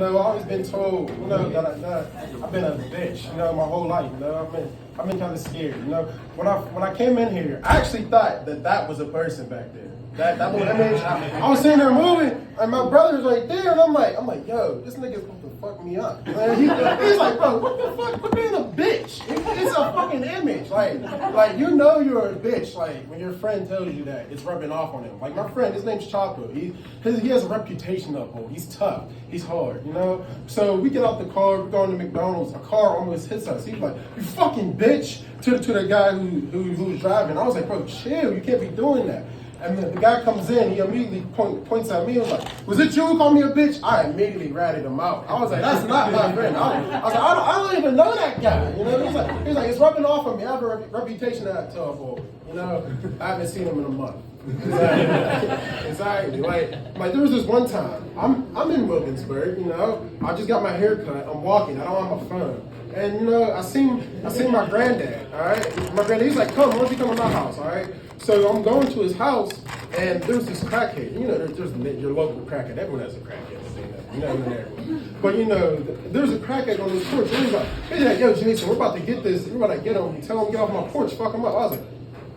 I've always been told, that I've been a bitch, my whole life. I've been kind of scared. When I came in here, I actually thought that was a person back there. That little image. I was sitting there moving, and my brother's right there, and I'm like, yo, this nigga's about to fuck me up. And he's like, bro, what the fuck? Quit being a bitch. It's a fucking image. Like you're a bitch. Like when your friend tells you that, it's rubbing off on him. Like my friend, his name's Chopper. He has a reputation to uphold. He's tough. He's hard. So we get out the car, we're going to McDonald's. A car almost hits us. He's like, you fucking bitch, to the guy who was driving. I was like, bro, chill. You can't be doing that. And the guy comes in, he immediately points at me and was like, was it you who called me a bitch? I immediately ratted him out. I was like, that's not my friend. I was like, I don't even know that guy. He's like, it's rubbing off on me. I have a reputation to uphold. I haven't seen him in a month. Exactly. Like there was this one time, I'm in Wilkinsburg, I just got my hair cut, I'm walking, I don't have my phone. And I seen my granddad, all right? My granddad, he's like, come, why don't you come to my house, all right? So I'm going to his house, and there's this crackhead. There's your local crackhead. Everyone has a crackhead. But there's a crackhead on this porch. And he's like, yo, Jason, we're about to get this. We're about to get him. Tell him get off my porch. Fuck him up. I was like,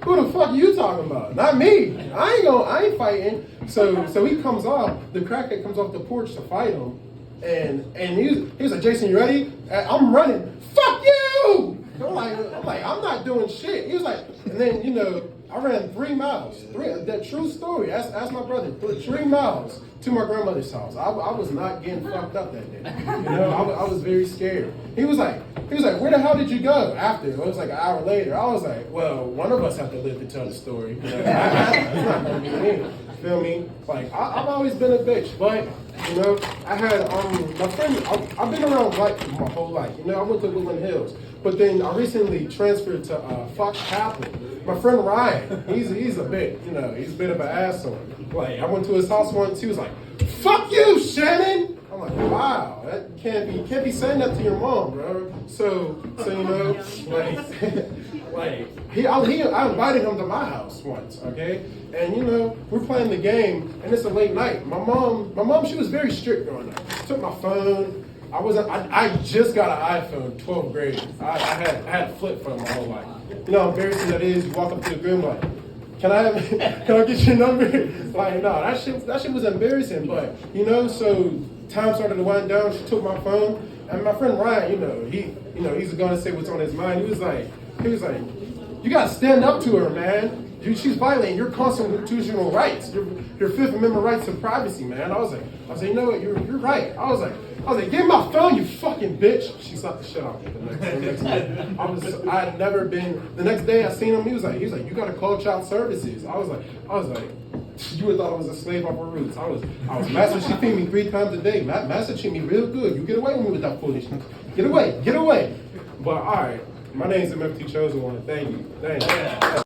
who the fuck are you talking about? Not me. I ain't fighting. So he comes off. The crackhead comes off the porch to fight him, and he's like, Jason, you ready? And I'm running. Fuck you! I'm like, I'm not doing shit. He was like, and then I ran 3 miles. That true story. Ask my brother. 3 miles to my grandmother's house. I was not getting fucked up that day. I was very scared. He was like, where the hell did you go after? It was like an hour later. I was like, well, one of us have to live to tell the story. It's not gonna be me. Feel me? Like I've always been a bitch, but I had my friend. I've been around black people my whole life. I went to Woodland Hills, but then I recently transferred to Fox Kaplan. My friend Ryan, he's a bit, he's a bit of an asshole. Like I went to his house once. He was like, "Fuck you, Shannon." I'm like, wow, that can't be saying that to your mom, bro. So I invited him to my house once, okay? And we're playing the game, and it's a late night. My mom, she was very strict growing up. Took my phone. I just got an iPhone, 12th grade. I had a flip phone my whole life. How embarrassing that is. You walk up to the room like, can I get your number? Like, no, that shit was embarrassing. But so time started to wind down. She took my phone, and my friend Ryan, he's gonna say what's on his mind. He was like, you gotta stand up to her, man. She's violating your constitutional rights, your Fifth Amendment rights to privacy, man. I was like, you know what, you're right. I was like, give me my phone, you fucking bitch. She slapped the shit out of me the next day. I had never been. The next day I seen him. He was like, you gotta call child services. I was like, you would have thought I was a slave off her roots. I was master. She feed me 3 times a day. Master treat me real good. You get away with me with that foolishness. Get away. But all right, my name's the MFT Chosen One. Thank you.